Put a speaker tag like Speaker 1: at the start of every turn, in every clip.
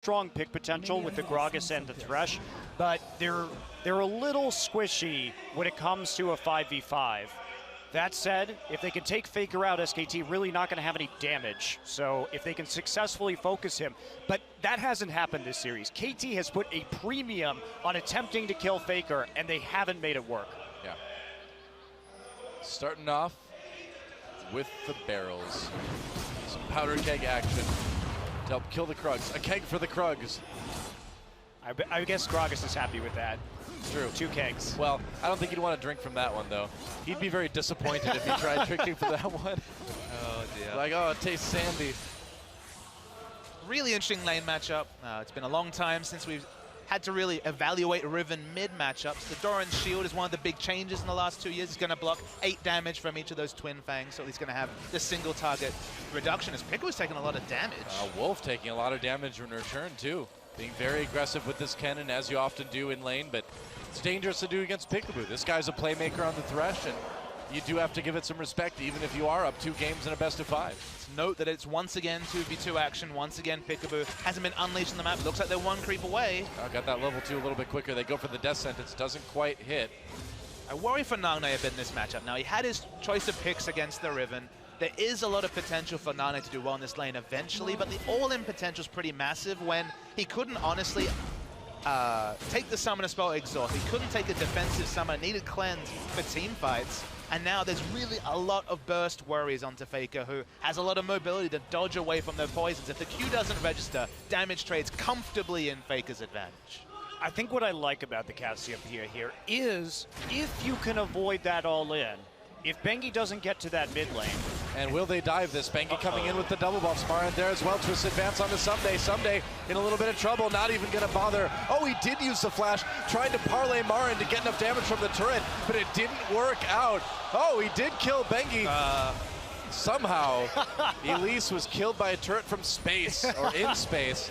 Speaker 1: strong pick potential with the Gragas and the Thresh, but they're a little squishy when it comes to a 5v5. That said, if they can take Faker out, SKT really not going to have any damage. So if they can successfully focus him, but that hasn't happened this series. KT has put a premium on attempting to kill Faker, and they haven't made it work.
Speaker 2: Yeah. Starting off with the barrels. Some powder keg action to help kill the Krugs. A keg for the Krugs.
Speaker 1: I guess Gragas is happy with that.
Speaker 2: True.
Speaker 1: 2 kegs.
Speaker 2: Well, I don't think he'd want to drink from that one, though. He'd be very disappointed if he tried drinking from that one.
Speaker 3: Oh, dear.
Speaker 2: Like, oh, it tastes sandy.
Speaker 3: Really interesting lane matchup. It's been a long time since we've had to really evaluate Riven mid matchups. The Doran's shield is one of the big changes in the last 2 years. He's going to block 8 damage from each of those twin fangs, so he's going to have the single target reduction. As Pickle's taking a lot of damage.
Speaker 2: Wolf taking a lot of damage in return, too. Being very aggressive with this cannon, as you often do in lane, but it's dangerous to do against Peekaboo. This guy's a playmaker on the Thresh, and you do have to give it some respect, even if you are up 2 games in a best-of-5.
Speaker 3: Let's note that it's once again 2v2 action. Once again, Peekaboo hasn't been unleashed on the map. Looks like they're 1 creep away.
Speaker 2: Got that level 2 a little bit quicker. They go for the death sentence. Doesn't quite hit.
Speaker 3: I worry for Nagne a bit in this matchup. Now, he had his choice of picks against the Riven. There is a lot of potential for Nagne to do well in this lane eventually, but the all-in potential is pretty massive when he couldn't honestly take the summoner spell exhaust. He couldn't take a defensive summon, needed cleanse for team fights. And now there's really a lot of burst worries onto Faker, who has a lot of mobility to dodge away from their poisons. If the Q doesn't register, damage trades comfortably in Faker's advantage.
Speaker 1: I think what I like about the Cassiopeia here is if you can avoid that all in, if Bengi doesn't get to that mid lane.
Speaker 2: And will they dive this? Bengi coming in with the double buff. Smarant there as well. Twist advance onto Someday. Someday in a little bit of trouble, not even going to bother. Oh, he did use the flash. Tried to parlay Marin to get enough damage from the turret, but it didn't work out. Oh, he did kill Bengi. Somehow, Elise was killed by a turret from space, or in space.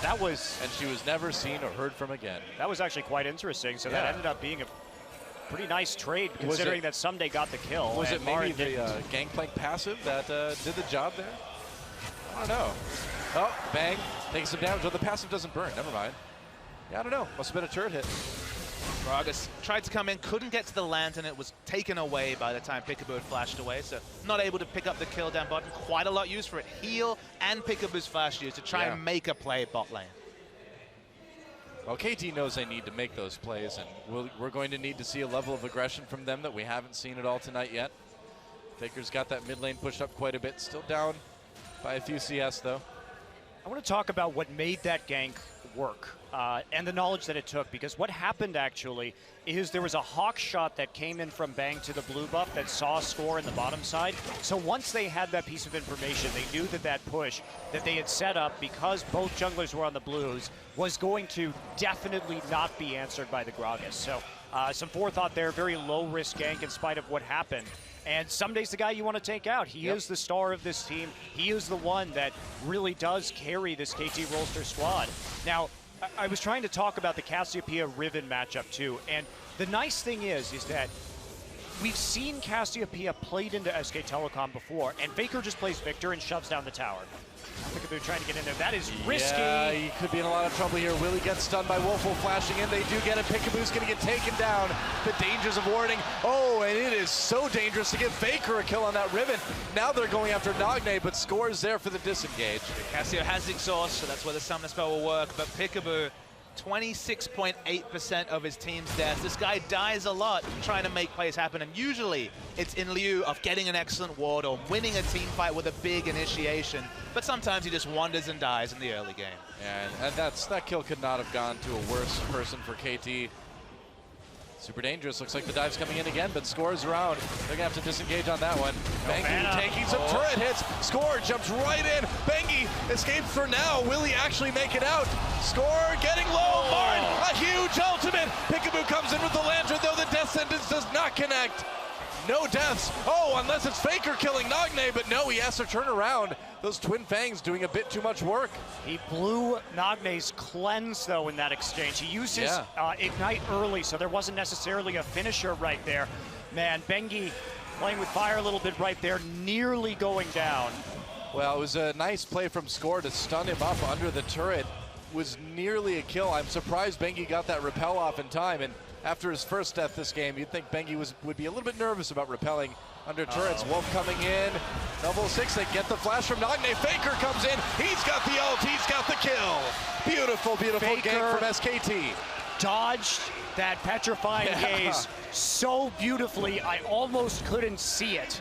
Speaker 1: That was...
Speaker 2: And she was never seen or heard from again.
Speaker 1: That was actually quite interesting. So that ended up being a pretty nice trade, considering that Someday got the kill.
Speaker 2: Was it maybe the Gangplank passive that did the job there? I don't know. Oh, bang. Taking some damage. Well, the passive doesn't burn. Never mind. Yeah, I don't know. Must have been a turret hit.
Speaker 3: Gragas tried to come in, couldn't get to the lantern. It was taken away by the time Peekaboo had flashed away, so not able to pick up the kill down bottom. Quite a lot used for it. Heal and Peekaboo's flash used to try and make a play bot lane.
Speaker 2: Well, KT knows they need to make those plays, and we're going to need to see a level of aggression from them that we haven't seen at all tonight yet. Faker's got that mid lane pushed up quite a bit. Still down by a few CS, though.
Speaker 1: I want to talk about what made that gank work and the knowledge that it took, because what happened actually is there was a hawk shot that came in from Bang to the blue buff that saw a score in the bottom side. So once they had that piece of information, they knew that that push that they had set up, because both junglers were on the blues, was going to definitely not be answered by the Gragas. So some forethought there, very low risk gank in spite of what happened. And Someday's the guy you want to take out. He is the star of this team. He is the one that really does carry this KT Rolster squad. Now, I was trying to talk about the Cassiopeia Riven matchup too, and the nice thing is that we've seen Cassiopeia played into SK Telecom before, and Faker just plays Victor and shoves down the tower. Peekaboo trying to get in there. That is risky.
Speaker 2: Yeah, he could be in a lot of trouble here. Willie gets stunned by Wolfwolf flashing in. They do get it. Peekaboo's going to get taken down. The dangers of warding. Oh, and it is so dangerous to give Faker a kill on that Riven. Now they're going after Nagne, but Score's there for the disengage.
Speaker 3: Cassio has exhaust, so that's where the summoner spell will work, but Peekaboo, 26.8% of his team's deaths. This guy dies a lot trying to make plays happen, and usually it's in lieu of getting an excellent ward or winning a team fight with a big initiation, but sometimes he just wanders and dies in the early game.
Speaker 2: And that kill could not have gone to a worse person for KT. Super dangerous. Looks like the dive's coming in again, but Score's around. They're going to have to disengage on that one. Bengi taking some turret hits. Score jumps right in. Bengi escapes for now. Will he actually make it out? Score getting low. Marin, a huge ultimate. Peekaboo comes in with the lantern, though the death sentence does not connect. No deaths. Oh, unless it's Faker killing Nagne, but no, he has to turn around. Those twin fangs doing a bit too much work.
Speaker 1: He blew Nagne's cleanse, though, in that exchange. He used his ignite early, so there wasn't necessarily a finisher right there. Man, Bengi playing with fire a little bit right there, nearly going down.
Speaker 2: Well, it was a nice play from Score to stun him up under the turret. was nearly a kill. I'm surprised Bengi got that repel off in time, and after his first death this game, you'd think Bengi would be a little bit nervous about repelling under turrets. Wolf coming in, double 6, they get the flash from Nagne. Faker comes in, he's got the ult, he's got the kill. Beautiful, beautiful
Speaker 1: Faker
Speaker 2: game from SKT.
Speaker 1: Dodged that petrifying gaze so beautifully, I almost couldn't see it.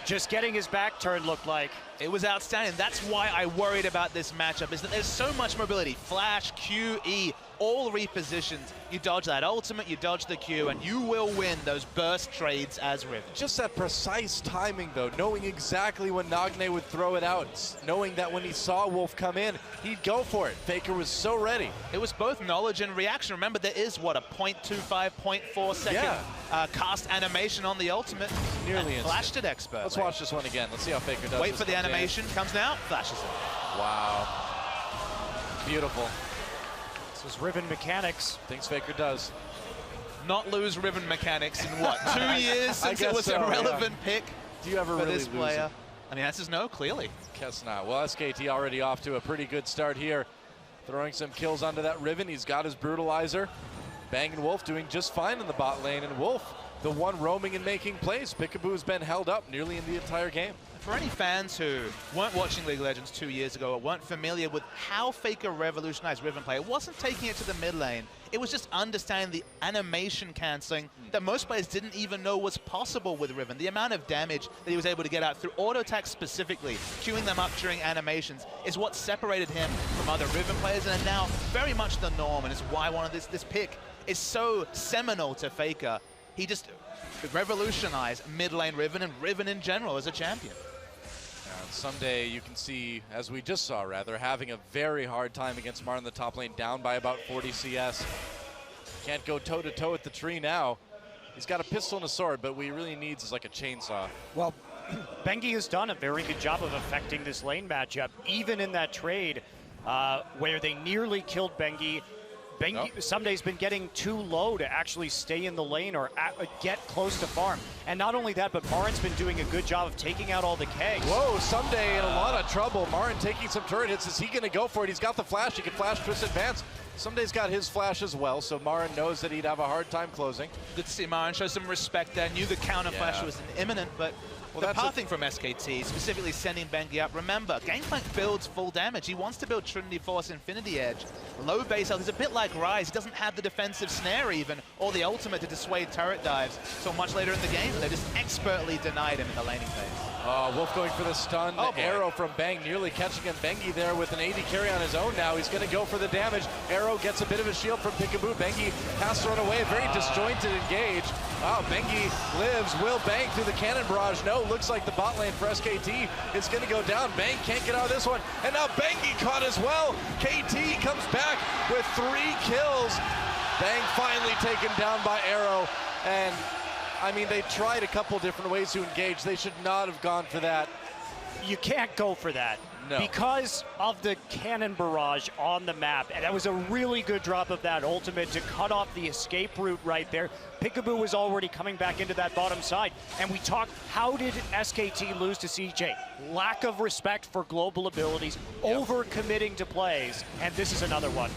Speaker 1: Just getting his back turned looked like.
Speaker 3: It was outstanding. That's why I worried about this matchup, is that there's so much mobility. Flash, Q, E, all repositioned. You dodge that ultimate, you dodge the Q, and you will win those burst trades as Riven.
Speaker 2: Just that precise timing, though, knowing exactly when Nagne would throw it out, knowing that when he saw Wolf come in, he'd go for it. Faker was so ready.
Speaker 3: It was both knowledge and reaction. Remember, there is, what, a 0.25, 0.4 second cast animation on the ultimate.
Speaker 2: Nearly instant.
Speaker 3: Flashed it expertly.
Speaker 2: Let's watch this one again. Let's see how Faker does.
Speaker 3: Wait for the animation. Comes now, flashes it.
Speaker 2: Wow. Beautiful.
Speaker 1: This was Riven mechanics.
Speaker 2: Things Faker does.
Speaker 3: Not lose Riven mechanics in what, 2 years since it was
Speaker 2: so,
Speaker 3: a relevant pick
Speaker 2: Do you ever
Speaker 3: for
Speaker 2: really
Speaker 3: this
Speaker 2: lose
Speaker 3: player?
Speaker 2: it?
Speaker 3: I mean, the answer is no, clearly.
Speaker 2: Guess not. Well, SKT already off to a pretty good start here. Throwing some kills onto that Riven. He's got his brutalizer. Bang and Wolf doing just fine in the bot lane. And Wolf, the one roaming and making plays. Peekaboo's been held up nearly in the entire game.
Speaker 3: For any fans who weren't watching League of Legends 2 years ago or weren't familiar with how Faker revolutionized Riven play, it wasn't taking it to the mid lane. It was just understanding the animation canceling that most players didn't even know was possible with Riven. The amount of damage that he was able to get out through auto attack specifically, queuing them up during animations, is what separated him from other Riven players and are now very much the norm, and is why one of this pick is so seminal to Faker. He just revolutionized mid lane Riven and Riven in general as a champion.
Speaker 2: Someday you can see, as we just saw rather, having a very hard time against Mar in the top lane, down by about 40 CS. Can't go toe-to-toe with the tree now. He's got a pistol and a sword, but what he really needs is like a chainsaw.
Speaker 1: Well, Bengi has done a very good job of affecting this lane matchup, even in that trade where they nearly killed Bengi. Bengi Someday's been getting too low to actually stay in the lane or get close to farm. And not only that, but Marin's been doing a good job of taking out all the kegs.
Speaker 2: Whoa, Someday in a lot of trouble. Marin taking some turret hits. Is he going to go for it? He's got the flash. He can flash twist advance. Someday's got his flash as well, so Marin knows that he'd have a hard time closing.
Speaker 3: Good to see Marin show some respect there. Knew the counter flash was imminent, but the pathing from SKT, specifically sending Bengi up. Remember, Gangplank builds full damage. He wants to build Trinity Force Infinity Edge. Low base health. He's a bit like Ryze. He doesn't have the defensive snare even, or the ultimate to dissuade turret dives so much later in the game. They just expertly denied him in the laning phase.
Speaker 2: Wolf going for the stun. Arrow from Bang nearly catching him. Bengi there with an AD carry on his own now. He's going to go for the damage. Arrow gets a bit of a shield from Peekaboo. Bengi has to run away. Very disjointed engage. Oh, Bengi lives. Will Bang through the cannon barrage? No, looks like the bot lane for SKT is going to go down. Bang can't get out of this one. And now Bengi caught as well. KT comes back with 3 kills. Bang finally taken down by Arrow. And I mean, they tried a couple different ways to engage. They should not have gone for that.
Speaker 1: You can't go for that.
Speaker 2: No.
Speaker 1: Because of the cannon barrage on the map. And that was a really good drop of that ultimate to cut off the escape route right there. Peekaboo was already coming back into that bottom side. And we talked, how did SKT lose to CJ? Lack of respect for global abilities, over-committing to plays, and this is another one.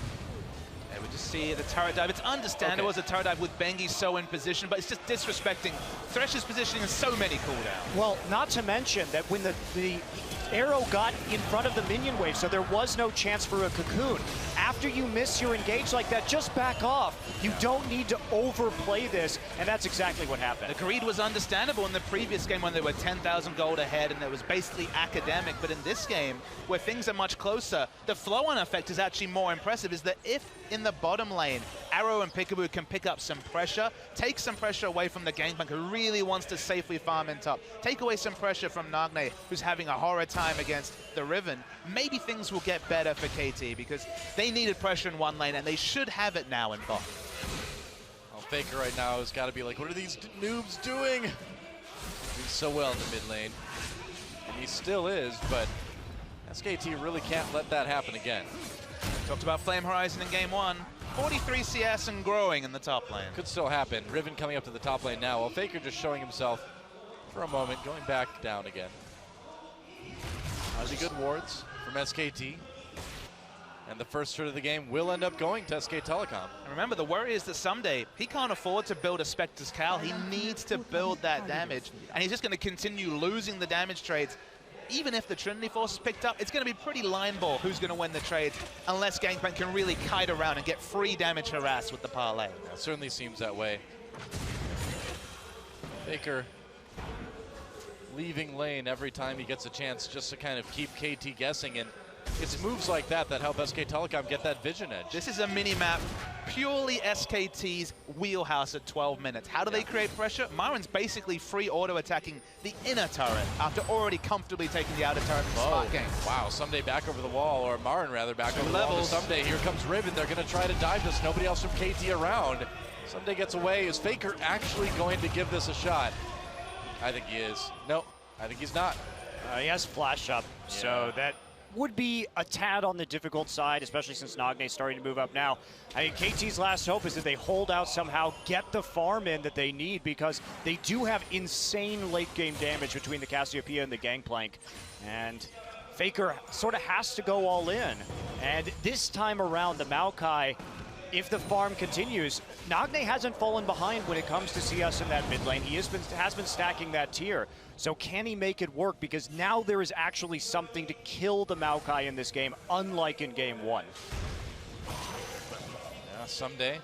Speaker 3: We just see the turret dive. It's understandable as a turret dive with Bengi so in position, but it's just disrespecting Thresh's positioning and so many cooldowns.
Speaker 1: Well, not to mention that when the arrow got in front of the minion wave, so there was no chance for a cocoon. After you miss your engage like that, just back off. You don't need to overplay this, and that's exactly what happened.
Speaker 3: The greed was understandable in the previous game when they were 10,000 gold ahead and it was basically academic, but in this game, where things are much closer, the flow-on effect is actually more impressive, is that if in the bottom lane, Arrow and Peekaboo can pick up some pressure, take some pressure away from the Gangplank who really wants to safely farm in top, take away some pressure from Nagne, who's having a horror time against the Riven, maybe things will get better for KT because they needed pressure in one lane and they should have it now in bot.
Speaker 2: Well, Faker right now has got to be like, what are these noobs doing? Doing so well in the mid lane. And he still is, but SKT really can't let that happen again.
Speaker 3: Talked about Flame Horizon in game 1. 43 CS and growing in the top lane.
Speaker 2: Could still happen. Riven coming up to the top lane now. Well, Faker just showing himself for a moment, going back down again. Really good wards from SKT. And the first turret of the game will end up going to SK Telecom.
Speaker 3: And remember, the worry is that someday he can't afford to build a Spectre's Cal. He needs to build that damage. And he's just going to continue losing the damage trades. Even if the Trinity Force is picked up, it's going to be pretty line ball who's going to win the trades, unless Gangplank can really kite around and get free damage harass with the parlay.
Speaker 2: It certainly seems that way. Faker leaving lane every time he gets a chance just to kind of keep KT guessing, and it's moves like that that help SK Telecom get that vision edge.
Speaker 3: This is a mini-map purely SKT's wheelhouse at 12 minutes. How do they create pressure? Marin's basically free auto-attacking the inner turret after already comfortably taking the outer turret in spot game.
Speaker 2: Wow, Someday back over the wall, or Marin rather back over the wall to Someday. Here comes Riven. They're going to try to dive this. Nobody else from KT around. Someday gets away. Is Faker actually going to give this a shot? I think he is. No, I think he's not.
Speaker 1: He has flash up, so that would be a tad on the difficult side, especially since Nagne's starting to move up now. I mean, KT's last hope is that they hold out somehow, get the farm in that they need, because they do have insane late game damage between the Cassiopeia and the Gangplank. And Faker sort of has to go all in. And this time around, the Maokai, if the farm continues, Nagne hasn't fallen behind when it comes to CS in that mid lane. He has been stacking that tier. So can he make it work? Because now there is actually something to kill the Maokai in this game, unlike in game one.
Speaker 2: Yeah, Someday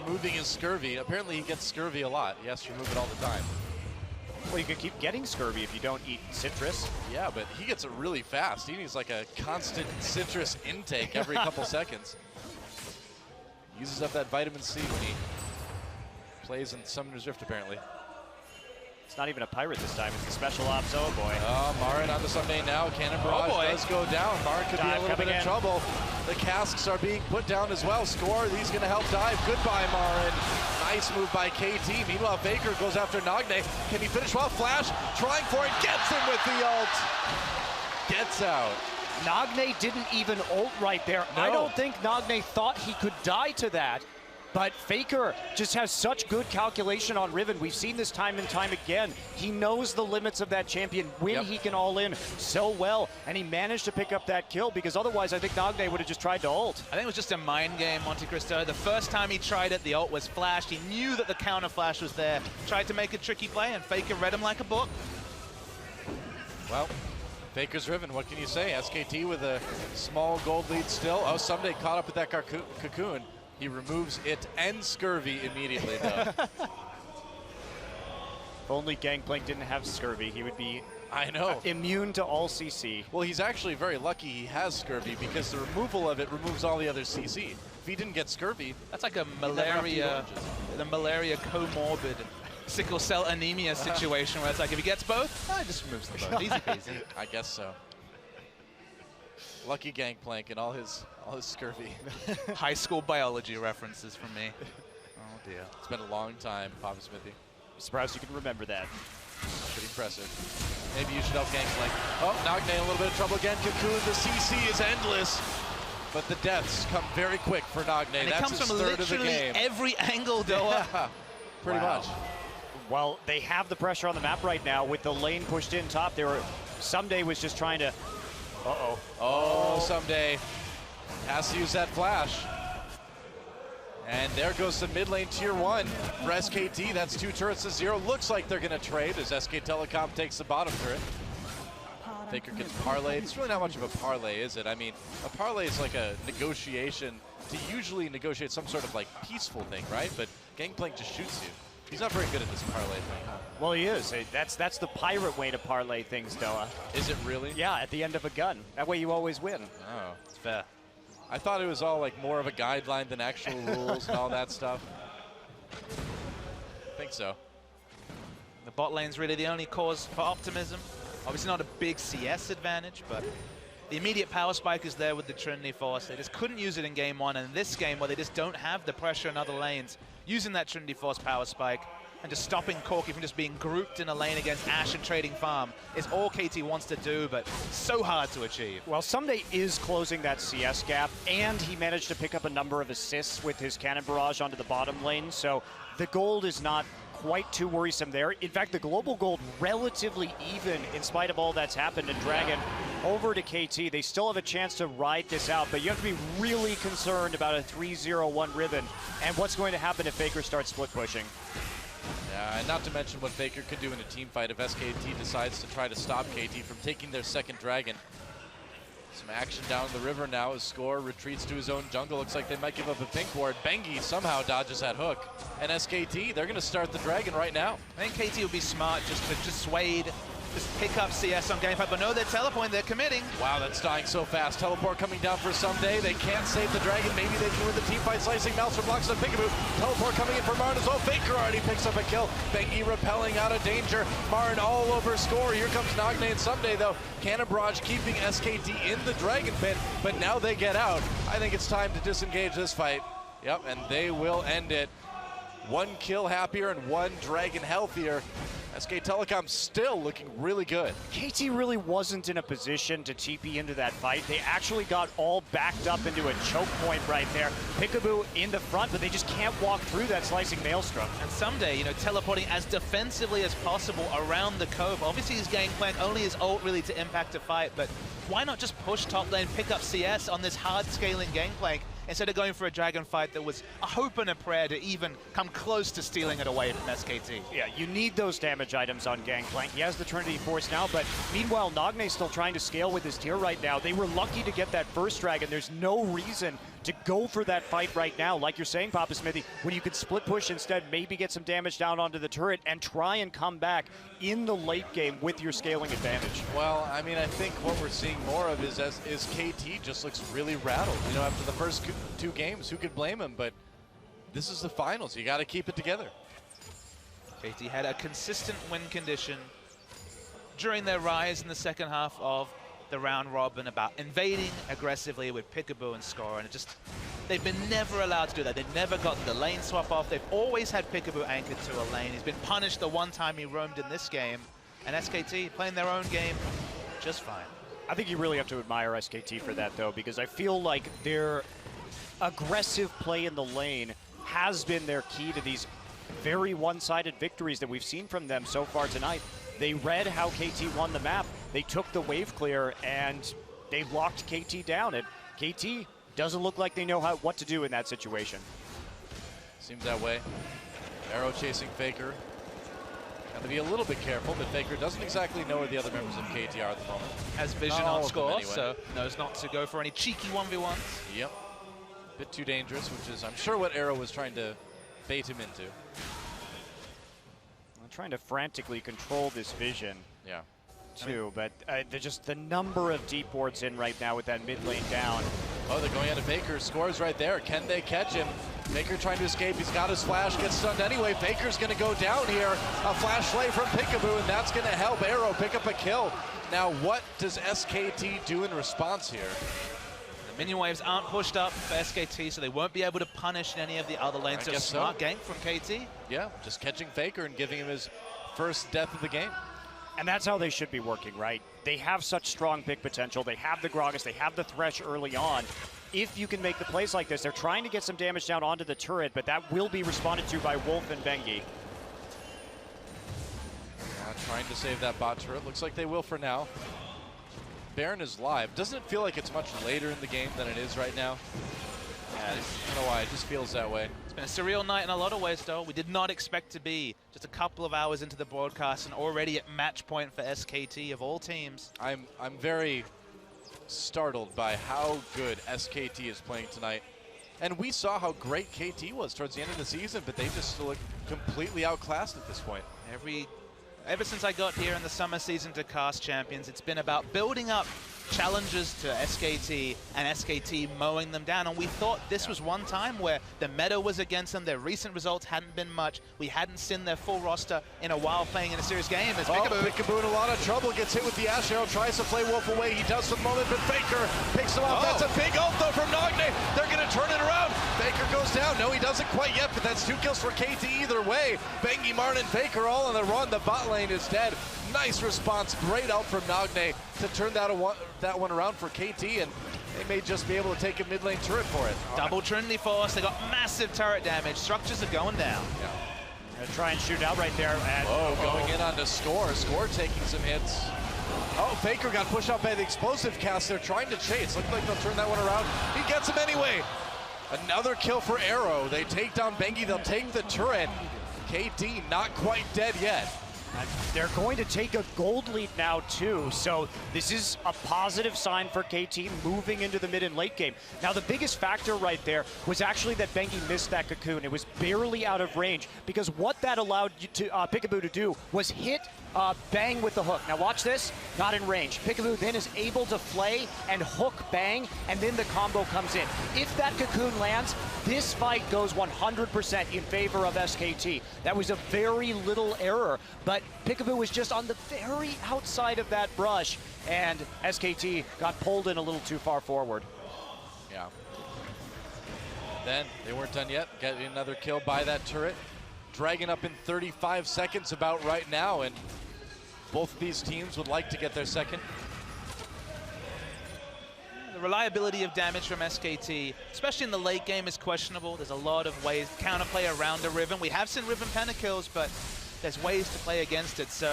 Speaker 2: removing his scurvy. Apparently he gets scurvy a lot. He has to remove it all the time.
Speaker 1: Well, you could keep getting scurvy if you don't eat citrus.
Speaker 2: Yeah, but he gets it really fast. He needs like a constant citrus intake every couple seconds. Uses up that vitamin C when he plays in Summoner's Rift, apparently.
Speaker 1: It's not even a pirate this time. It's the special ops. Oh, boy.
Speaker 2: Oh, Marin on the Someday now. Cannon Barrage does go down. Marin could be in a little bit of trouble. The casks are being put down as well. Score, he's going to help dive. Goodbye, Marin. Nice move by KT. Meanwhile, Faker goes after Nagne. Can he finish well? Flash, trying for it. Gets him with the ult. Gets out.
Speaker 1: Nagne didn't even ult right there. No. I don't think Nagne thought he could die to that. But Faker just has such good calculation on Riven. We've seen this time and time again. He knows the limits of that champion when he can all in so well. And he managed to pick up that kill, because otherwise I think Nagne would have just tried to ult.
Speaker 3: I think it was just a mind game, Monte Cristo. The first time he tried it, the ult was flashed. He knew that the counter flash was there. Tried to make a tricky play, and Faker read him like a book.
Speaker 2: Well, Faker's Riven, what can you say? SKT with a small gold lead still. Oh, Someday caught up with that cocoon. He removes it and scurvy immediately, though.
Speaker 1: If only Gangplank didn't have scurvy, he would be immune to all CC.
Speaker 2: Well, he's actually very lucky he has scurvy, because the removal of it removes all the other CC. If he didn't get scurvy,
Speaker 3: that's like a malaria, the malaria comorbid sickle cell anemia situation where it's like, if he gets both, it just removes the both. Easy peasy.
Speaker 2: I guess so. Lucky Gangplank and all his scurvy.
Speaker 3: High school biology references from me. Oh dear.
Speaker 2: It's been a long time, Papa Smithy.
Speaker 1: Surprised you can remember that.
Speaker 2: Pretty impressive. Maybe you should help Gangplank. Oh, Nagne in a little bit of trouble again. Cocoon, the CC is endless. But the deaths come very quick for Nagne.
Speaker 3: And
Speaker 2: that's
Speaker 3: it comes
Speaker 2: his
Speaker 3: from
Speaker 2: third of the
Speaker 3: literally
Speaker 2: game.
Speaker 3: every angle, Doa.
Speaker 2: Yeah, pretty much.
Speaker 1: Well, they have the pressure on the map right now with the lane pushed in top. Someday was just trying to... Uh-oh.
Speaker 2: Oh, Someday has to use that flash. And there goes the mid lane tier 1 for SKT. That's 2 turrets to 0. Looks like they're going to trade as SK Telecom takes the bottom turret. Faker gets parlayed. It's really not much of a parlay, is it? I mean, a parlay is like a negotiation to usually negotiate some sort of like peaceful thing, right? But Gangplank just shoots you. He's not very good at this parlay thing.
Speaker 1: Well, he is. That's the pirate way to parlay things, Doa.
Speaker 2: Is it really?
Speaker 1: Yeah, at the end of a gun. That way you always win.
Speaker 2: Oh, it's fair. I thought it was all like more of a guideline than actual rules and all that stuff. I think so.
Speaker 3: The bot lane's really the only cause for optimism. Obviously not a big CS advantage, but the immediate power spike is there with the Trinity Force. They just couldn't use it in game 1, and in this game where they just don't have the pressure in other lanes, using that Trinity Force power spike and just stopping Corki from just being grouped in a lane against Ashe and trading farm is all KT wants to do, but so hard to achieve.
Speaker 1: Well, Someday is closing that CS gap, and he managed to pick up a number of assists with his cannon barrage onto the bottom lane, so the gold is not quite too worrisome there. In fact, the global gold relatively even in spite of all that's happened, and Dragon over to KT. They still have a chance to ride this out, but you have to be really concerned about a 3-0-1 Riven and what's going to happen if Faker starts split pushing.
Speaker 2: Yeah, and not to mention what Faker could do in a team fight if SKT decides to try to stop KT from taking their second dragon. Some action down the river now as Score retreats to his own jungle. Looks like they might give up a pink ward. Bengi somehow dodges that hook. And SKT, they're going to start the dragon right now.
Speaker 3: I think KT would be smart just to Swade, just pick up CS on gameplay, but no, they're teleporting, they're committing.
Speaker 2: Wow, that's dying so fast. Teleport coming down for someday. They can't save the dragon. Maybe they can win the team fight. Slicing Maelstrom blocks the Peekaboo. Teleport coming in for Marn as well. Faker already picks up a kill. Bengi repelling out of danger. Marn all over Score. Here comes Nagne and someday though. Cannon Barrage keeping SKT in the dragon pit, but now they get out. I think it's time to disengage this fight. Yep, and they will end it. One kill happier and one dragon healthier. SK Telecom still looking really good.
Speaker 1: KT really wasn't in a position to TP into that fight. They actually got all backed up into a choke point right there. Peekaboo in the front, but they just can't walk through that slicing Maelstrom.
Speaker 3: And someday, you know, teleporting as defensively as possible around the cove. Obviously, his gangplank only his ult really to impact a fight, but why not just push top lane, pick up CS on this hard scaling gangplank instead of going for a dragon fight that was a hope and a prayer to even come close to stealing it away from SKT.
Speaker 1: Yeah, you need those damage items on Gangplank. He has the Trinity Force now, but meanwhile, Nagne's still trying to scale with his tier right now. They were lucky to get that first dragon. There's no reason to go for that fight right now. Like you're saying, Papa Smithy, when you could split push instead, maybe get some damage down onto the turret and try and come back in the late game with your scaling advantage.
Speaker 2: Well, I mean, I think what we're seeing more of is KT just looks really rattled. You know, after the first two games, who could blame him? But this is the finals. You got to keep it together.
Speaker 3: KT had a consistent win condition during their rise in the second half of the round robin about invading aggressively with Peekaboo and Score, and it just, they've been never allowed to do that. They've never gotten the lane swap off. They've always had Peekaboo anchored to a lane. He's been punished the one time he roamed in this game, and SKT playing their own game just fine.
Speaker 1: I think you really have to admire SKT for that, though, because I feel like their aggressive play in the lane has been their key to these very one-sided victories that we've seen from them so far tonight. They read how KT won the map. They took the wave clear and they locked KT down. And KT doesn't look like they know what to do in that situation.
Speaker 2: Seems that way. Arrow chasing Faker. Got to be a little bit careful, but Faker doesn't exactly know where the other members of KT are at the moment.
Speaker 3: Has vision on Score, so knows not to go for any cheeky 1v1s.
Speaker 2: Yep. Bit too dangerous, which is, I'm sure, what Arrow was trying to bait him into.
Speaker 1: I'm trying to frantically control this vision.
Speaker 2: Yeah.
Speaker 1: Too, but just the number of deep wards in right now with that mid lane down.
Speaker 2: Oh, they're going out of Faker. Scores right there. Can they catch him? Faker trying to escape. He's got his flash, gets stunned anyway. Faker's going to go down here. A flash play from Peekaboo, and that's going to help Arrow pick up a kill. Now, what does SKT do in response here?
Speaker 3: The minion waves aren't pushed up for SKT, so they won't be able to punish any of the other lanes. So smart gank from KT.
Speaker 2: Yeah, just catching Faker and giving him his first death of the game.
Speaker 1: And that's how they should be working, right? They have such strong pick potential. They have the Gragas, they have the Thresh early on. If you can make the plays like this, they're trying to get some damage down onto the turret, but that will be responded to by Wolf and Bengi.
Speaker 2: Trying to save that bot turret. Looks like they will for now. Baron is live. Doesn't it feel like it's much later in the game than it is right now? Yeah, I don't know why. It just feels that way.
Speaker 3: It's been a surreal night in a lot of ways, though. We did not expect to be just a couple of hours into the broadcast and already at match point for SKT of all teams.
Speaker 2: I'm very startled by how good SKT is playing tonight. And we saw how great KT was towards the end of the season, but they just look completely outclassed at this point.
Speaker 3: Ever since I got here in the summer season to cast champions, it's been about building up challenges to SKT and SKT mowing them down. And we thought this was one time where the meta was against them. Their recent results hadn't been much. We hadn't seen their full roster in a while playing in a serious game. As
Speaker 2: Peekaboo in a lot of trouble, gets hit with the Ash Arrow, tries to play Wolf away. He does for the moment, but Faker picks him up. That's a big ult though from Nagne. They're going to turn it around. Faker goes down. No, he doesn't quite yet, but that's 2 kills for KT either way. Bengi, Marn, and Faker all on the run. The bot lane is dead. Nice response. Great out from Nagne to turn that one around for KT, and they may just be able to take a mid lane turret for it.
Speaker 3: Double Trinity Force. They got massive turret damage. Structures are going down.
Speaker 2: Yeah.
Speaker 1: Gonna try and shoot out right there.
Speaker 2: Going in on the Score. Score taking some hits. Oh, Faker got pushed out by the explosive cast. They're trying to chase. Looks like they'll turn that one around. He gets him anyway. Another kill for Arrow. They take down Bengi. They'll take the turret. KT not quite dead yet.
Speaker 1: They're going to take a gold lead now too, so this is a positive sign for KT moving into the mid and late game. Now the biggest factor right there was actually that Bengi missed that cocoon. It was barely out of range because what that allowed you to Peekaboo to do was hit Bang with the hook. Now watch this, not in range. Peekaboo then is able to flay and hook Bang, and then the combo comes in. If that cocoon lands, this fight goes 100% in favor of SKT. That was a very little error, but Peekaboo was just on the very outside of that brush, and SKT got pulled in a little too far forward.
Speaker 2: Yeah. Then they weren't done yet. Getting another kill by that turret. Dragon up in 35 seconds about right now, and both of these teams would like to get their second.
Speaker 3: The reliability of damage from SKT, especially in the late game, is questionable. There's a lot of ways to counterplay around the Riven. We have seen Riven pentakills, but there's ways to play against it. So,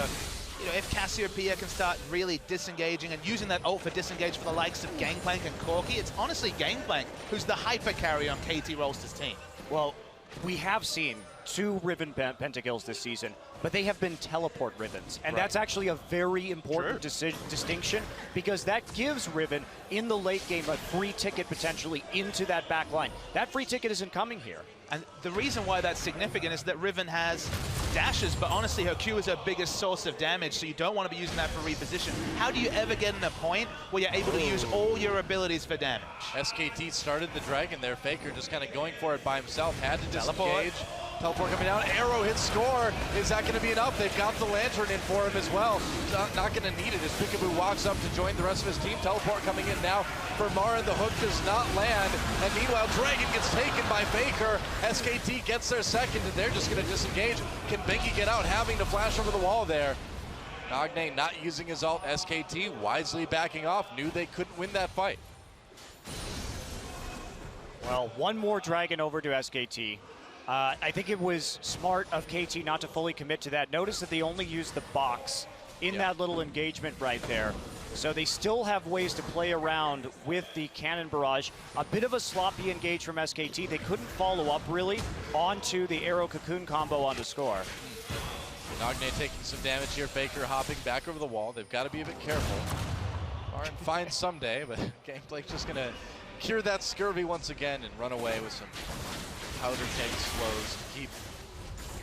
Speaker 3: you know, if Cassiopeia can start really disengaging and using that ult for disengage for the likes of Gangplank and Corki, it's honestly Gangplank who's the hyper carry on KT Rolster's team.
Speaker 1: Well, we have seen 2 Riven pentakills this season, but they have been teleport Rivens. And that's actually a very important distinction, because that gives Riven in the late game a free ticket potentially into that back line. That free ticket isn't coming here.
Speaker 3: And the reason why that's significant is that Riven has dashes, but honestly her Q is her biggest source of damage, so you don't want to be using that for reposition. How do you ever get in a point where you're able to use all your abilities for damage?
Speaker 2: SKT started the Dragon there. Faker just kind of going for it by himself. Had to disengage. Teleport coming down. Arrow hits score. Is that going to be enough? They've got the Lantern in for him as well. Not going to need it as Peekaboo walks up to join the rest of his team. Teleport coming in now for Marin. The hook does not land. And meanwhile, Dragon gets taken by Faker. SKT gets their second, and they're just going to disengage. Can Bengi get out, having to flash over the wall there? Nagne not using his ult. SKT wisely backing off. Knew they couldn't win that fight.
Speaker 1: Well, one more Dragon over to SKT. I think it was smart of KT not to fully commit to that. Notice that they only used the box in that little engagement right there. So they still have ways to play around with the cannon barrage. A bit of a sloppy engage from SKT. They couldn't follow up really onto the Arrow Cocoon combo on the score.
Speaker 2: Nagne taking some damage here. Faker hopping back over the wall. They've got to be a bit careful. Marin fine someday, but Gangplank's just going to cure that scurvy once again and run away with some powder keg slows to keep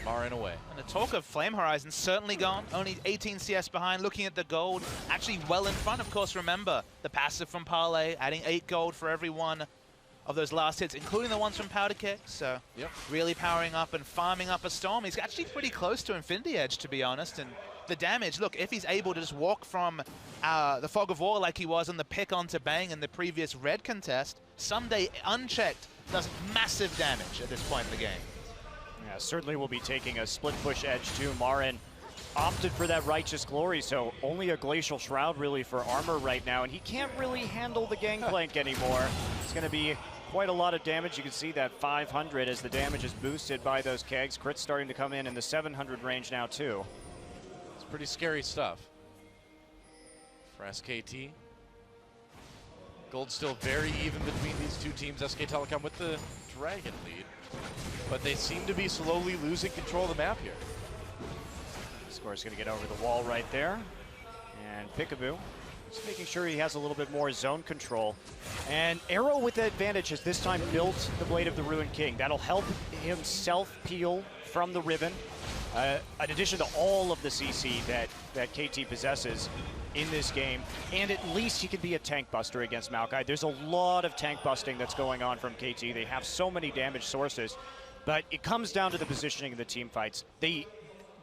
Speaker 2: Marin away.
Speaker 3: And the talk of Flame Horizon certainly gone. Only 18 CS behind, looking at the gold. Actually well in front, of course. Remember, the passive from Parlay, adding 8 gold for every one of those last hits, including the ones from Powder Keg. So really powering up and farming up a Storm. He's actually pretty close to Infinity Edge, to be honest. And the damage, look, if he's able to just walk from the Fog of War like he was on the pick onto Bang in the previous red contest, someday unchecked does massive damage at this point in the game.
Speaker 1: Yeah, certainly will be taking a split push edge too. Marin opted for that Righteous Glory, so only a Glacial Shroud really for armor right now, and he can't really handle the Gangplank anymore. It's going to be quite a lot of damage. You can see that 500 as the damage is boosted by those kegs. Crit's starting to come in the 700 range now too.
Speaker 2: It's pretty scary stuff for SKT. Gold's still very even between these two teams. SK Telecom with the Dragon lead, but they seem to be slowly losing control of the map here.
Speaker 1: Score's going to get over the wall right there. And Peekaboo just making sure he has a little bit more zone control. And Arrow with the advantage has this time built the Blade of the Ruined King. That'll help him self-peel from the Riven, in addition to all of the CC that KT possesses in this game. And at least he can be a tank buster against Maokai. There's a lot of tank busting that's going on from KT. They have so many damage sources, but it comes down to the positioning of the team fights. They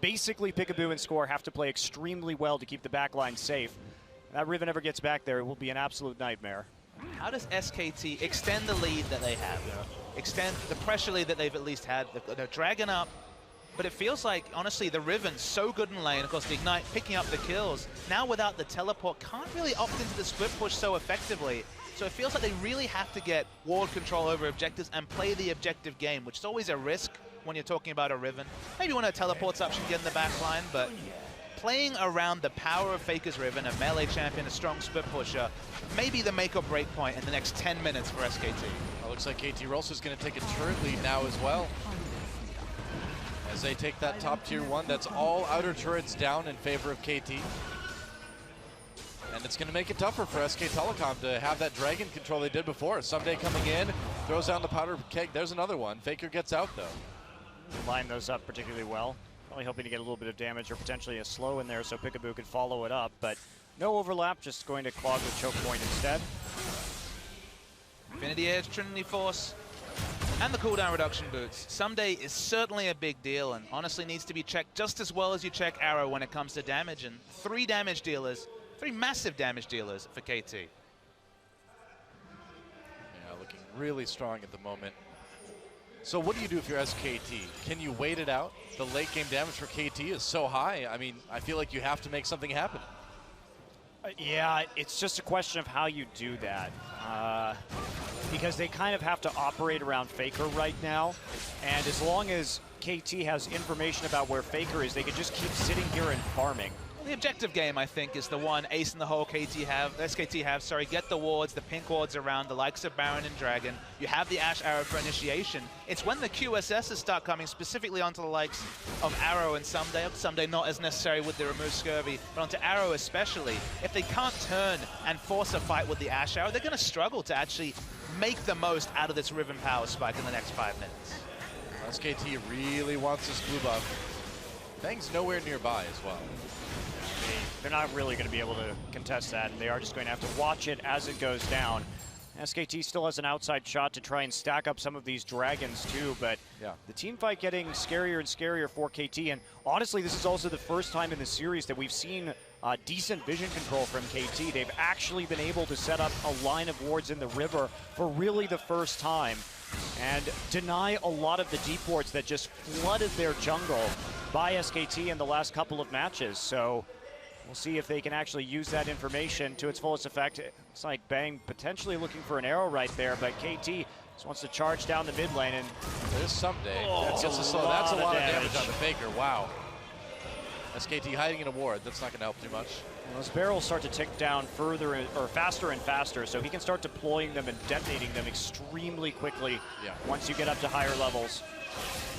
Speaker 1: basically, Peekaboo and Score have to play extremely well to keep the backline safe. If that Riven ever gets back there, it will be an absolute nightmare.
Speaker 3: How does SKT extend the lead that they have? Extend the pressure lead that they've at least had. They're dragging up, but it feels like, honestly, the Riven's so good in lane. Of course, the Ignite picking up the kills. Now without the teleport, can't really opt into the split push so effectively. So it feels like they really have to get ward control over objectives and play the objective game, which is always a risk when you're talking about a Riven. Maybe when her teleports up, she can get in the back line, but playing around the power of Faker's Riven, a melee champion, a strong split pusher, maybe the make or break point in the next 10 minutes for SKT.
Speaker 2: Well, looks like KT Rolster's going to take a turret lead now as well. As they take that top tier 1, that's all outer turrets down in favor of KT. And it's going to make it tougher for SK Telecom to have that dragon control they did before. Someday coming in, throws down the powder keg. There's another one. Faker gets out, though.
Speaker 1: Line those up particularly well. Probably hoping to get a little bit of damage or potentially a slow in there so Peekaboo could follow it up. But no overlap, just going to clog the choke point instead.
Speaker 3: Infinity Edge, Trinity Force, and the cooldown reduction boots. Someday is certainly a big deal and honestly needs to be checked just as well as you check Arrow when it comes to damage. And 3 damage dealers, 3 massive damage dealers for KT.
Speaker 2: Yeah, looking really strong at the moment. So what do you do if you're SKT? Can you wait it out? The late game damage for KT is so high. I mean, I feel like you have to make something happen.
Speaker 1: Yeah, it's just a question of how you do that. Because they kind of have to operate around Faker right now. And as long as KT has information about where Faker is, they can just keep sitting here and farming.
Speaker 3: The objective game, I think, is the one ace in the hole SKT have, sorry, get the wards, the pink wards around the likes of Baron and Dragon. You have the Ashe Arrow for initiation. It's when the QSSs start coming specifically onto the likes of Arrow and Someday not as necessary with the remove Scurvy, but onto Arrow especially. If they can't turn and force a fight with the Ashe Arrow, they're going to struggle to actually make the most out of this Riven power spike in the next 5 minutes.
Speaker 2: SKT really wants this blue buff. Fang's nowhere nearby as well.
Speaker 1: They're not really going to be able to contest that, and they are just going to have to watch it as it goes down. SKT still has an outside shot to try and stack up some of these dragons too, but
Speaker 2: yeah,
Speaker 1: the team fight getting scarier and scarier for KT, and honestly this is also the first time in the series that we've seen decent vision control from KT. They've actually been able to set up a line of wards in the river for really the first time and deny a lot of the deep wards that just flooded their jungle by SKT in the last couple of matches. So we'll see if they can actually use that information to its fullest effect. It's like Bang potentially looking for an arrow right there, but KT just wants to charge down the mid lane. And
Speaker 2: there's Someday.
Speaker 1: Oh,
Speaker 2: that's a lot of damage on the Faker. Wow. SKT hiding in a ward. That's not going to help too much.
Speaker 1: Those barrels start to tick down further or faster and faster, so he can start deploying them and detonating them extremely quickly once you get up to higher levels.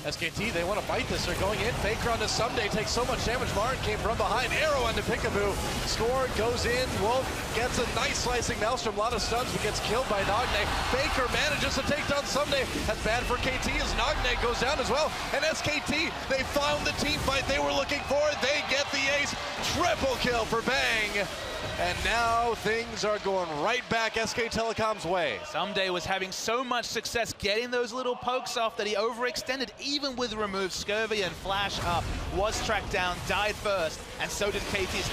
Speaker 2: SKT, they want to fight this. They're going in. Faker onto Someday takes so much damage. Martin came from behind. Arrow onto Peekaboo. Score goes in. Wolf gets a nice slicing Maelstrom. A lot of stuns, but gets killed by Nagne. Faker manages to take down Someday. That's bad for KT as Nagne goes down as well. And SKT, they found the team fight they were looking for. They get the ace. Triple kill for Bang. And now things are going right back SK Telecom's way.
Speaker 3: Someday was having so much success getting those little pokes off that he overextended, even with remove Scurvy and Flash up, was tracked down, died first, and so did KT's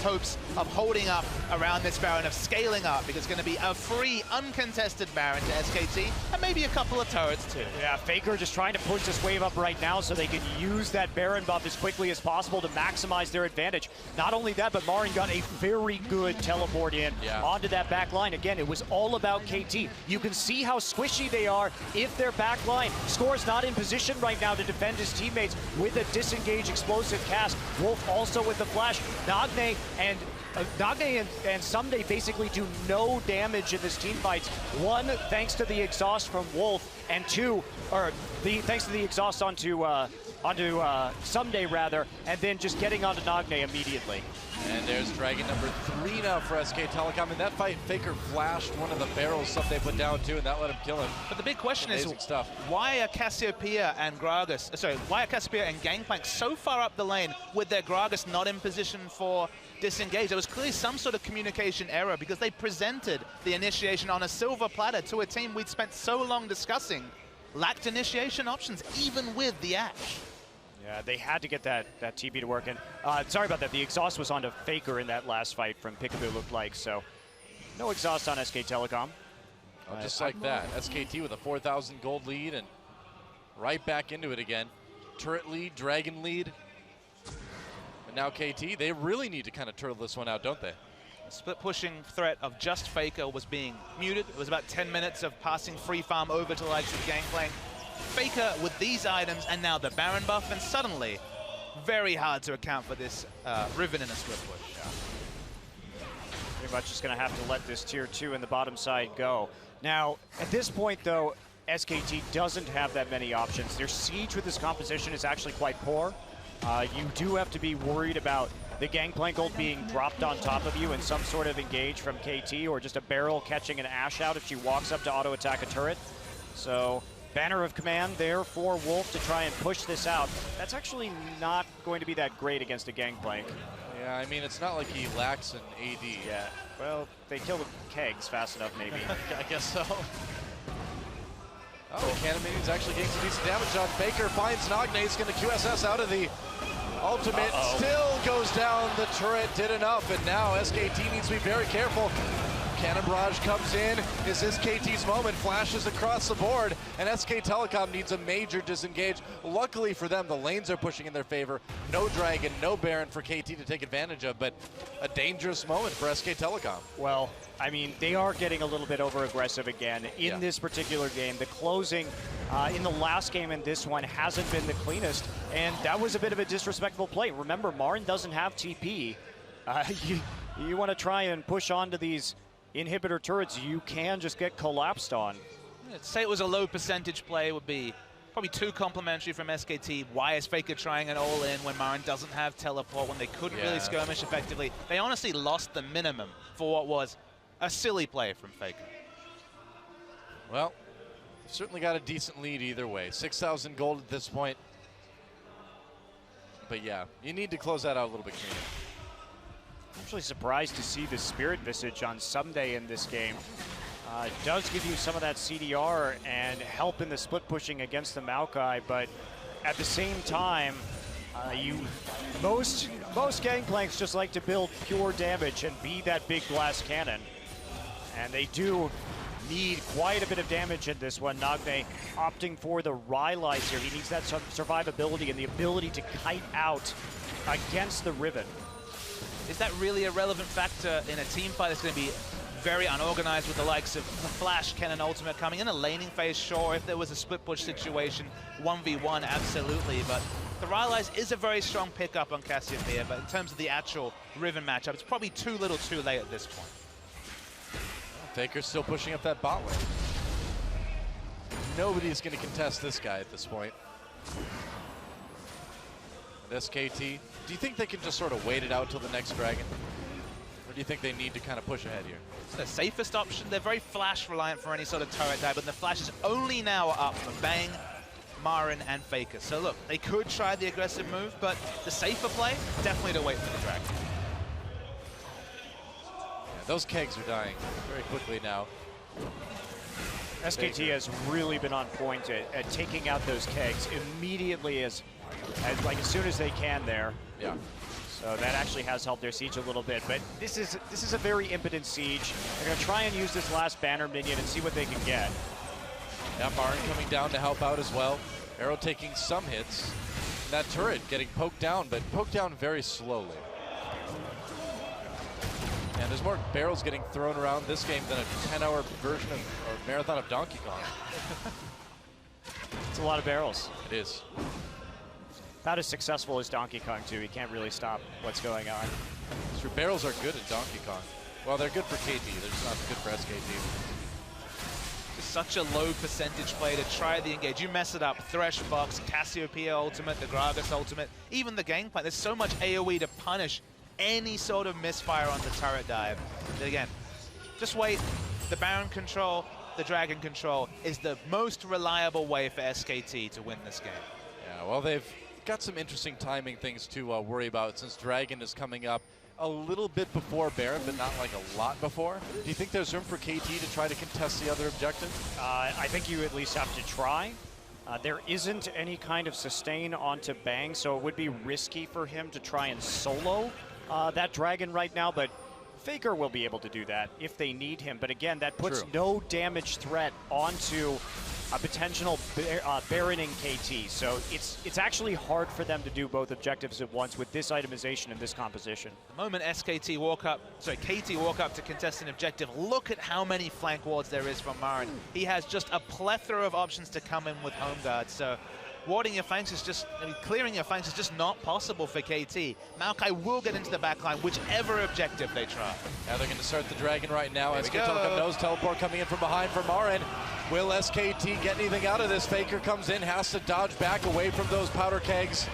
Speaker 3: hopes of holding up around this Baron, of scaling up, because it's going to be a free, uncontested Baron to SKT, and maybe a couple of turrets too.
Speaker 1: Yeah, Faker just trying to push this wave up right now so they can use that Baron buff as quickly as possible to maximize their advantage. Not only that, but Marin got a very good teleport in onto that back line. Again, it was all about KT. You can see how squishy they are if their back line. Score's not in position right now to defend his teammates with a disengage explosive cast. Wolf also with the flash. Nagne and Someday basically do no damage in this team fight. One, thanks to the exhaust from Wolf, and two, thanks to the exhaust onto Someday rather, and then just getting onto Nagne immediately.
Speaker 2: And there's Dragon number 3 now for SK Telecom. In that fight, Faker flashed one of the barrels Someday put down too, and that let him kill him.
Speaker 3: But the big question is,
Speaker 2: stuff.
Speaker 3: Why are Cassiopeia and Gangplank so far up the lane with their Gragas not in position for disengage? There was clearly some sort of communication error, because they presented the initiation on a silver platter to a team we'd spent so long discussing. Lacked initiation options, even with the Ashe.
Speaker 1: Yeah, they had to get that TP to work. And sorry about that. The exhaust was onto Faker in that last fight from Peekaboo, looked like. So no exhaust on SK Telecom.
Speaker 2: Oh, just like that. SKT with a 4,000 gold lead and right back into it again. Turret lead, Dragon lead. And now KT, they really need to kind of turtle this one out, don't they?
Speaker 3: The split pushing threat of just Faker was being muted. It was about 10 minutes of passing free farm over to the likes of Gangplank. Faker with these items and now the Baron buff, and suddenly very hard to account for this Riven in a split push.
Speaker 1: Pretty much just going to have to let this tier 2 in the bottom side go. Now, at this point, though, SKT doesn't have that many options. Their siege with this composition is actually quite poor. You do have to be worried about the Gangplank ult being dropped on top of you and some sort of engage from KT, or just a barrel catching an Ashe out if she walks up to auto-attack a turret. So, banner of command there for Wolf to try and push this out. That's actually not going to be that great against a Gangplank.
Speaker 2: Yeah, I mean, it's not like he lacks an AD.
Speaker 1: Yeah, well, they kill the kegs fast enough, maybe.
Speaker 2: I guess so. Oh, Cannon Minion's actually getting some decent damage on. Faker finds Nagne. He's going to QSS out of the ultimate. Still goes down. The turret did enough, and now SKT needs to be very careful. Cannon Barrage comes in. Is this KT's moment? Flashes across the board, and SK Telecom needs a major disengage. Luckily for them, the lanes are pushing in their favor. No Dragon, no Baron for KT to take advantage of, but a dangerous moment for SK Telecom.
Speaker 1: Well, I mean, they are getting a little bit over-aggressive again in this particular game. The closing in the last game and this one hasn't been the cleanest, and that was a bit of a disrespectful play. Remember, Marn doesn't have TP. You want to try and push onto these inhibitor turrets, you can just get collapsed on.
Speaker 3: I'd say it was a low percentage play, would be probably too complimentary from SKT. Why is Faker trying an all-in when Marin doesn't have teleport, when they couldn't really skirmish effectively? They honestly lost the minimum for what was a silly play from Faker.
Speaker 2: Well, certainly got a decent lead either way. 6,000 gold at this point. But yeah, you need to close that out a little bit cleaner.
Speaker 1: I'm actually surprised to see the Spirit Visage on Someday in this game. It does give you some of that CDR and help in the split pushing against the Maokai, but at the same time, most Gangplanks just like to build pure damage and be that big glass cannon. And they do need quite a bit of damage in this one. Nagne opting for the Rylai's here. He needs that survivability and the ability to kite out against the Riven.
Speaker 3: Is that really a relevant factor in a team fight that's going to be very unorganized with the likes of Flash, Cannon Ultimate coming in a laning phase? Sure, if there was a split push situation, 1v1, absolutely. But the Rylai's is a very strong pickup on Cassiopeia, but in terms of the actual Riven matchup, it's probably too little too late at this point.
Speaker 2: Faker's still pushing up that bot lane. Nobody's going to contest this guy at this point. And SKT, do you think they can just sort of wait it out till the next Dragon? Or do you think they need to kind of push ahead here?
Speaker 3: It's the safest option. They're very flash reliant for any sort of turret dive, but the flash is only now up for Bang, Marin, and Faker. So look, they could try the aggressive move, but the safer play, definitely to wait for the Dragon.
Speaker 2: Yeah, those kegs are dying very quickly now.
Speaker 1: SKT has really been on point at taking out those kegs immediately as soon as they can there.
Speaker 2: Yeah.
Speaker 1: So that actually has helped their siege a little bit. But this is a very impotent siege. They're going to try and use this last banner minion and see what they can get.
Speaker 2: Yeah, Marin coming down to help out as well. Arrow taking some hits. That turret getting poked down, but poked down very slowly. And there's more barrels getting thrown around this game than a 10-hour version of or marathon of Donkey Kong.
Speaker 1: It's a lot of barrels.
Speaker 2: It is.
Speaker 1: Not as successful as Donkey Kong 2. He can't really stop what's going on.
Speaker 2: Sure, barrels are good at Donkey Kong. Well, they're good for KT. They're just not good for SKT.
Speaker 3: It's such a low percentage play to try the engage. You mess it up. Thresh Box, Cassiopeia ultimate, the Gragas ultimate, even the Gangplank. There's so much AoE to punish any sort of misfire on the turret dive. But again, just wait. The Baron control, the Dragon control is the most reliable way for SKT to win this game.
Speaker 2: Yeah, well, they've got some interesting timing things to worry about since Dragon is coming up a little bit before Baron, but not like a lot before. Do you think there's room for KT to try to contest the other objective?
Speaker 1: I think you at least have to try. There isn't any kind of sustain onto Bang, so it would be risky for him to try and solo that Dragon right now, but Faker will be able to do that if they need him. But again, that puts no damage threat onto a potential Baroning KT. So it's actually hard for them to do both objectives at once with this itemization and this composition.
Speaker 3: The moment KT walk up to contest an objective, look at how many flank wards there is from Marin. He has just a plethora of options to come in with home guard. So warding your flanks is just, clearing your flanks is just not possible for KT. Maokai will get into the backline, whichever objective they try.
Speaker 2: Now they're going to start the Dragon right now.
Speaker 3: There
Speaker 2: SK
Speaker 3: we go.
Speaker 2: Telecom knows teleport coming in from behind for Marin. Will SKT get anything out of this? Faker comes in, has to dodge back away from those powder kegs.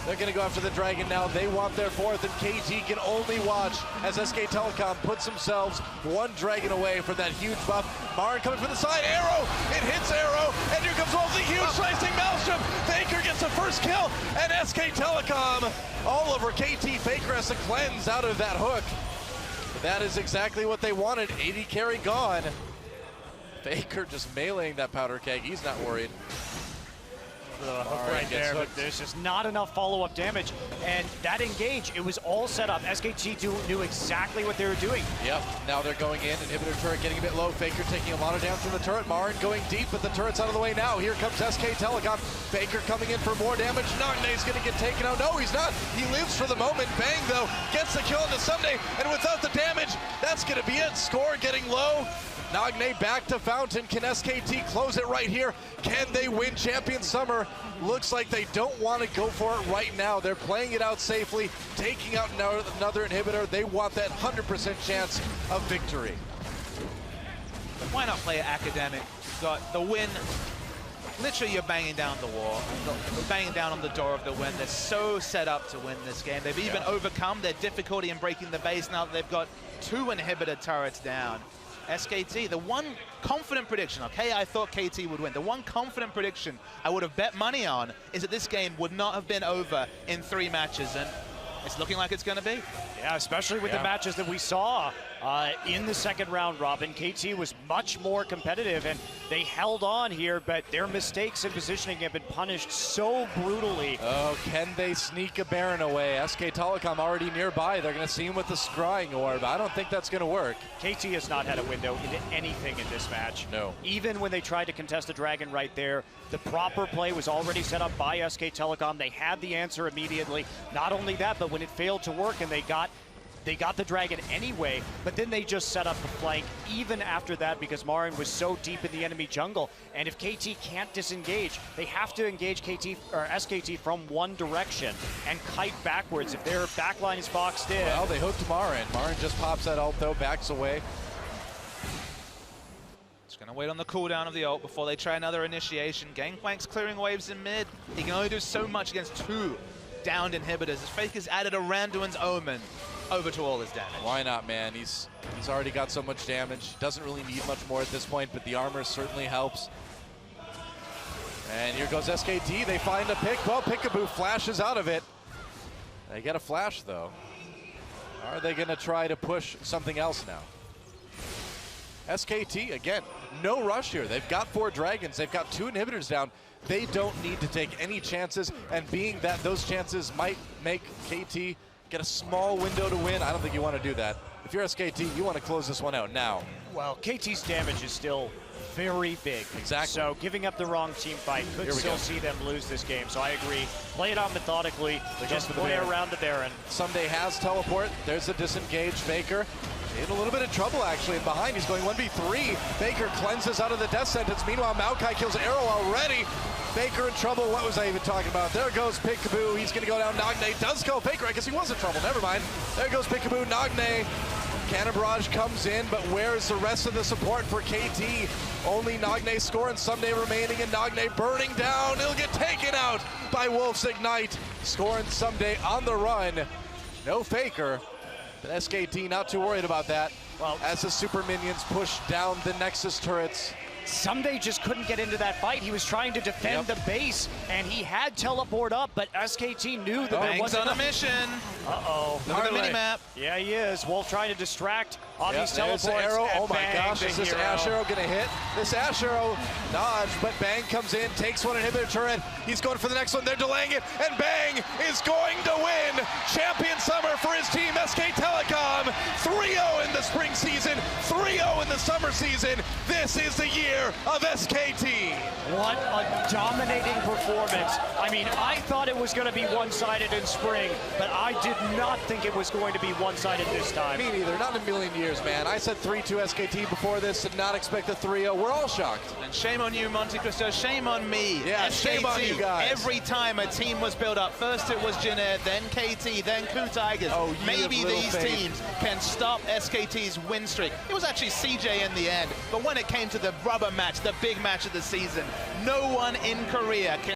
Speaker 2: They're going to go after the Dragon now. They want their fourth, and KT can only watch as SK Telecom puts themselves one Dragon away from that huge buff. Marin coming from the side, Arrow! It hits Arrow, and here comes Wolf, the huge slicing Maelstrom! Faker gets the first kill, and SK Telecom all over KT. Faker has to cleanse out of that hook. But that is exactly what they wanted. 80 carry gone. Faker just meleeing that powder keg. He's not worried.
Speaker 1: Right there, but there's just not enough follow-up damage. And that engage, it was all set up. SKT knew exactly what they were doing.
Speaker 2: Yep, now they're going in. Inhibitor turret getting a bit low. Faker taking a lot of damage from the turret. Marin going deep, but the turret's out of the way now. Here comes SK Telecom. Faker coming in for more damage. Nagne's going to get taken out. No, he's not. He lives for the moment. Bang, though, gets the kill into Sunday. And without the damage, that's going to be it. Score getting low. Nagne back to Fountain. Can SKT close it right here? Can they win Champion Summer? Looks like they don't want to go for it right now. They're playing it out safely, taking out another inhibitor. They want that 100% chance of victory.
Speaker 3: Why not play it academic? You've got the win. Literally, you're banging down the wall, banging down on the door of the win. They're so set up to win this game. They've even overcome their difficulty in breaking the base now that they've got 2 inhibitor turrets down. SKT, the one confident prediction, okay, I thought KT would win. The one confident prediction I would have bet money on is that this game would not have been over in 3 matches, and it's looking like it's going to be.
Speaker 1: Yeah, especially with the matches that we saw in the second round, Robin. KT was much more competitive, and they held on here, but their mistakes in positioning have been punished so brutally.
Speaker 2: Oh, can they sneak a Baron away? SK Telecom already nearby. They're going to see him with the Scrying Orb. I don't think that's going to work.
Speaker 1: KT has not had a window into anything in this match.
Speaker 2: No.
Speaker 1: Even when they tried to contest the Dragon right there, the proper play was already set up by SK Telecom. They had the answer immediately. Not only that, but when it failed to work and they got the Dragon anyway, but then they just set up the flank even after that because Marin was so deep in the enemy jungle. And if KT can't disengage, they have to engage KT or SKT from one direction and kite backwards if their backline is boxed in.
Speaker 2: Well, they hooked Marin. Marin just pops that ult though, backs away.
Speaker 3: Just gonna wait on the cooldown of the ult before they try another initiation. Gangplank's clearing waves in mid. He can only do so much against 2 downed inhibitors. As Faker's added a Randuin's Omen over to all his damage.
Speaker 2: Why not, man? He's already got so much damage. Doesn't really need much more at this point, but the armor certainly helps. And here goes SKT. They find a pick. Well, Peekaboo flashes out of it. They get a flash, though. Are they going to try to push something else now? SKT, again, no rush here. They've got 4 Dragons. They've got 2 inhibitors down. They don't need to take any chances, and being that those chances might make KT get a small window to win, I don't think you want to do that. If you're SKT, you want to close this one out now.
Speaker 1: Well, KT's damage is still very big.
Speaker 2: Exactly.
Speaker 1: So giving up the wrong team fight could still see them lose this game. So I agree. Play it out methodically. Just play around the Baron.
Speaker 2: Someday has teleport. There's a disengaged Faker. In a little bit of trouble, actually. And behind, he's going 1v3. Faker cleanses out of the death sentence. Meanwhile, Maokai kills Arrow already. Faker in trouble. What was I even talking about? There goes Peekaboo. He's going to go down. Nagne does kill Faker. I guess he was in trouble. Never mind. There goes Peekaboo. Nagne. Cannon Barrage comes in, but where's the rest of the support for KT? Only Nagne score and Someday remaining, and Nagne burning down. He'll get taken out by Wolf's Ignite. Score and Someday on the run. No Faker. But SKT not too worried about that. Well, as the super minions push down the Nexus turrets.
Speaker 1: Someday just couldn't get into that fight. He was trying to defend the base, and he had teleport up, but SKT knew that there wasn't
Speaker 3: on a mission.
Speaker 1: Uh-oh.
Speaker 3: Look at the minimap.
Speaker 1: Yeah, he is. Wolf trying to distract on these teleports.
Speaker 2: The arrow. Oh my
Speaker 1: Bang,
Speaker 2: gosh, is this Ash Arrow gonna hit? This Ash Arrow dodge, but Bang comes in, takes one inhibitor turret. He's going for the next one. They're delaying it, and Bang is going to win Champion Summer for his team, SK Telecom. 3-0 in the spring season, 3-0 in the summer season. This is the year of SKT.
Speaker 1: What a dominating performance. I mean, I thought it was going to be one-sided in spring, but I did not think it was going to be one-sided this time.
Speaker 2: Me neither, not in a million years, man. I said 3-2 SKT before this, did not expect a 3-0. We're all shocked.
Speaker 3: And shame on you, Monte Cristo. Shame on me.
Speaker 2: Yeah,
Speaker 3: SKT,
Speaker 2: shame on you guys.
Speaker 3: Every time a team was built up, first it was Jin Air, then KT, then Ku Tigers.
Speaker 2: Oh,
Speaker 3: maybe these teams can stop SKT's win streak. It was actually CJ in the end, but when it came to the rubber match, the big match of the season, no one in Korea can